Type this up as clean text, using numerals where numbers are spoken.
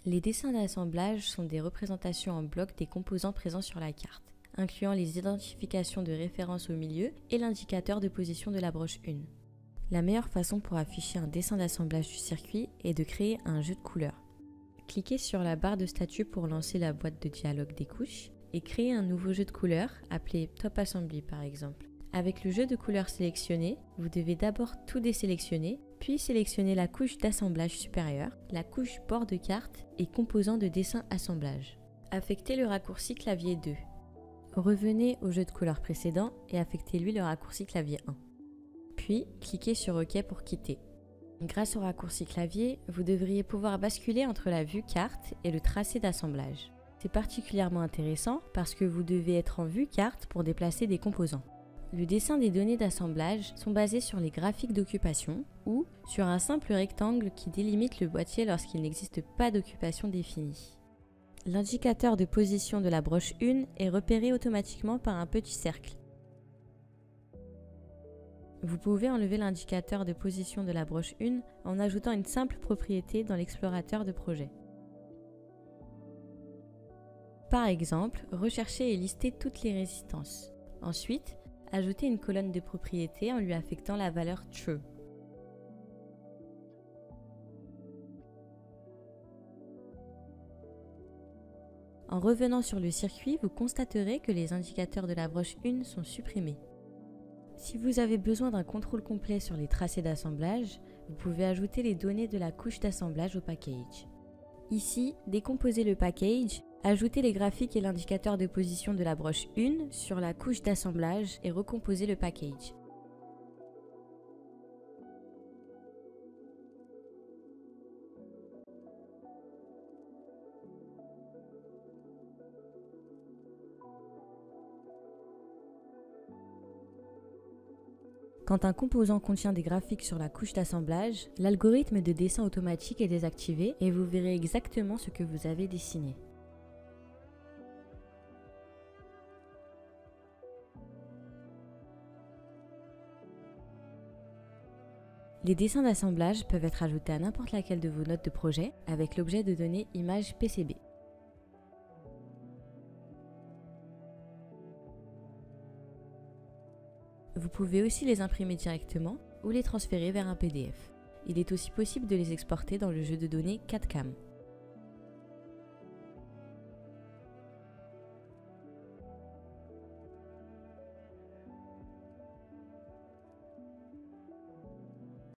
Les dessins d'assemblage sont des représentations en bloc des composants présents sur la carte, incluant les identifications de référence au milieu et l'indicateur de position de la broche 1. La meilleure façon pour afficher un dessin d'assemblage du circuit est de créer un jeu de couleurs. Cliquez sur la barre de statut pour lancer la boîte de dialogue des couches et créer un nouveau jeu de couleurs appelé Top Assembly par exemple. Avec le jeu de couleurs sélectionné, vous devez d'abord tout désélectionner, puis sélectionner la couche d'assemblage supérieure, la couche bord de carte et composants de dessin assemblage. Affectez le raccourci clavier 2. Revenez au jeu de couleurs précédent et affectez-lui le raccourci clavier 1. Puis, cliquez sur OK pour quitter. Grâce au raccourci clavier, vous devriez pouvoir basculer entre la vue carte et le tracé d'assemblage. C'est particulièrement intéressant parce que vous devez être en vue carte pour déplacer des composants. Le dessin des données d'assemblage sont basés sur les graphiques d'occupation ou sur un simple rectangle qui délimite le boîtier lorsqu'il n'existe pas d'occupation définie. L'indicateur de position de la broche 1 est repéré automatiquement par un petit cercle. Vous pouvez enlever l'indicateur de position de la broche 1 en ajoutant une simple propriété dans l'explorateur de projet. Par exemple, rechercher et lister toutes les résistances. Ensuite, ajoutez une colonne de propriétés en lui affectant la valeur True. En revenant sur le circuit, vous constaterez que les indicateurs de la broche 1 sont supprimés. Si vous avez besoin d'un contrôle complet sur les tracés d'assemblage, vous pouvez ajouter les données de la couche d'assemblage au package. Ici, décomposez le package, ajoutez les graphiques et l'indicateur de position de la broche 1 sur la couche d'assemblage et recomposez le package. Quand un composant contient des graphiques sur la couche d'assemblage, l'algorithme de dessin automatique est désactivé et vous verrez exactement ce que vous avez dessiné. Les dessins d'assemblage peuvent être ajoutés à n'importe laquelle de vos notes de projet avec l'objet de données image PCB. Vous pouvez aussi les imprimer directement ou les transférer vers un PDF. Il est aussi possible de les exporter dans le jeu de données CAD-CAM.